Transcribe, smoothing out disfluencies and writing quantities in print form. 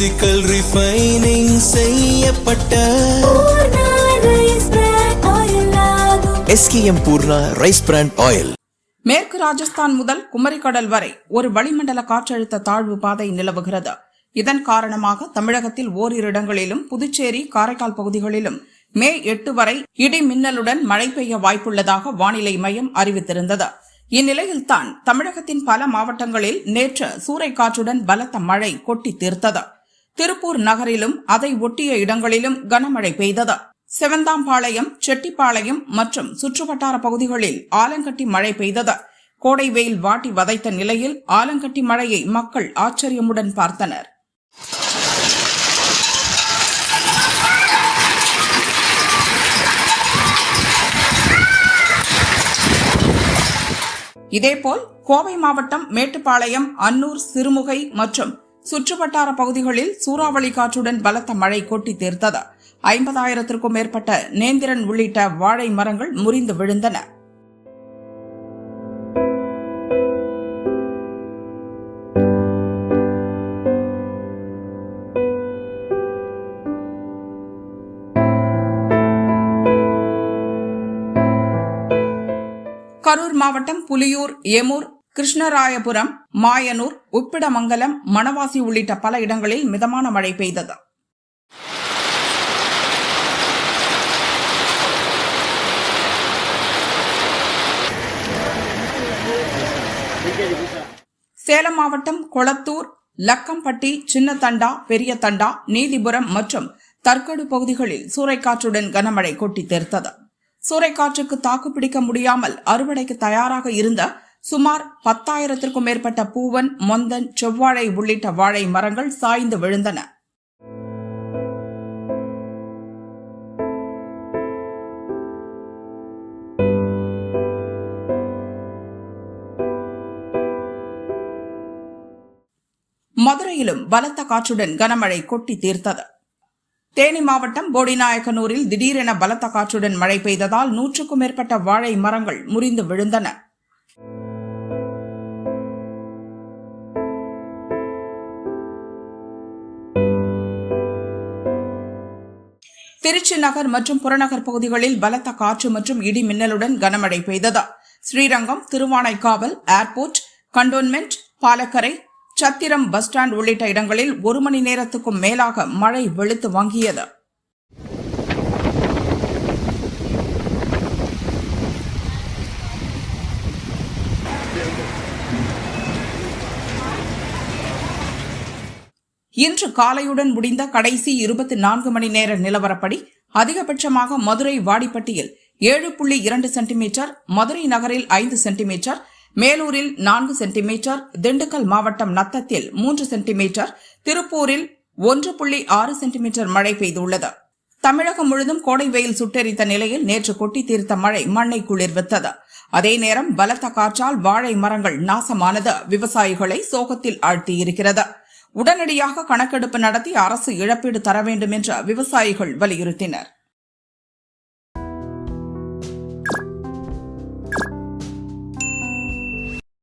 Physical refining செய்யப்பட்ட SKM Poorna rice brand oil. மேற்கு ராஜஸ்தான் முதல் குமரிக்கடல் வரை ஒரு வளிமண்டல காற்றழுத்த தாழ்வு பாதை நிலவுகிறது. இதன் காரணமாக தமிழகத்தில் ஓரிரு இடங்களிலும் புதுச்சேரி காரைக்கால் பகுதிகளிலும் மே 8 வரை இடி மின்னலுடன் மழை பெய்ய வாய்ப்புள்ளதாக வானிலை மையம் அறிவித்திருந்தது. இந்நிலையில்தான் தமிழகத்தின் பல மாவட்டங்களில் நேற்று சூறைக்காற்றுடன் பலத்த மழை கொட்டி தீர்த்தது. திருப்பூர் நகரிலும் அதை ஒட்டிய இடங்களிலும் கனமழை பெய்தது. செவந்தாம்பாளையம், செட்டிப்பாளையம் மற்றும் சுற்றுவட்டார பகுதிகளில் ஆலங்கட்டி மழை பெய்தது. கோடை வெயில் வாட்டி வதைத்த நிலையில் ஆலங்கட்டி மழையை மக்கள் ஆச்சரியமுடன் பார்த்தனர். இதேபோல் கோவை மாவட்டம் மேட்டுப்பாளையம், அன்னூர், சிறுமுகை மற்றும் சுற்றுவட்டார பகுதிகளில் சூறாவளி காற்றுடன் பலத்த மழை கொட்டி தீர்த்தது. 50,000க்கும் மேற்பட்ட நேந்திரன் உள்ளிட்ட வாழை மரங்கள் முறிந்து விழுந்தன. கரூர் மாவட்டம் புலியூர், ஏமூர், கிருஷ்ணராயபுரம், மாயனூர், உப்பிடமங்கலம், மணவாசி உள்ளிட்ட பல இடங்களில் மிதமான மழை பெய்தது. சேலம் மாவட்டம் கொளத்தூர், லக்கம்பட்டி, சின்னதண்டா, பெரிய தண்டா, நீதிபுரம் மற்றும் தர்கடு பகுதிகளில் சூறைக்காற்றுடன் கனமழை கொட்டி தீர்த்தது. சூறைக்காற்றுக்கு தாக்குப்பிடிக்க முடியாமல் அறுவடைக்கு தயாராக இருந்த சுமார் 10,000க்கும் மேற்பட்ட பூவன், மொந்தன், செவ்வாழை உள்ளிட்ட வாழை மரங்கள் சாய்ந்து விழுந்தன. மதுரையிலும் பலத்த காற்றுடன் கனமழை கொட்டி தீர்த்தது. தேனி மாவட்டம் போடிநாயக்கனூரில் திடீரென பலத்த காற்றுடன் மழை பெய்ததால் 100க்கும் மேற்பட்ட வாழை மரங்கள் முறிந்து விழுந்தன. திருச்சி நகர் மற்றும் புறநகர் பகுதிகளில் பலத்த காற்று மற்றும் இடி மின்னலுடன் கனமழை பெய்தது. ஸ்ரீரங்கம், திருவானைக்காவல், ஏர்போர்ட், கண்டோன்மெண்ட், பாலக்கரை, சத்திரம் பஸ் ஸ்டாண்ட் உள்ளிட்ட இடங்களில் 1 மணி நேரத்துக்கும் மேலாக மழை வெளுத்து வாங்கியது. இன்று காலையுடன் முடிந்த கடைசி 24 மணி நேர நிலவரப்படி அதிகபட்சமாக மதுரை வாடிப்பட்டியில் 7.2 சென்டிமீட்டர், மதுரை நகரில் 5 சென்டிமீட்டர், மேலூரில் 4 சென்டிமீட்டர், திண்டுக்கல் மாவட்டம் நத்தத்தில் 3 சென்டிமீட்டர், திருப்பூரில் 1.6 சென்டிமீட்டர் மழை பெய்துள்ளது. தமிழகம் முழுதும் கோடை வெயில் சுட்டெரித்த நிலையில் நேற்று கொட்டி தீர்த்த மழை மண்ணை குளிர்வித்தது. அதே நேரம் பலத்த காற்றால் வாழை மரங்கள் நாசமானது விவசாயிகளை சோகத்தில் ஆழ்த்தியிருக்கிறது. உடனடியாக கணக்கெடுப்பு நடத்தி அரசு இழப்பீடு தர வேண்டும் என்று விவசாயிகள் வலியுறுத்தினர்.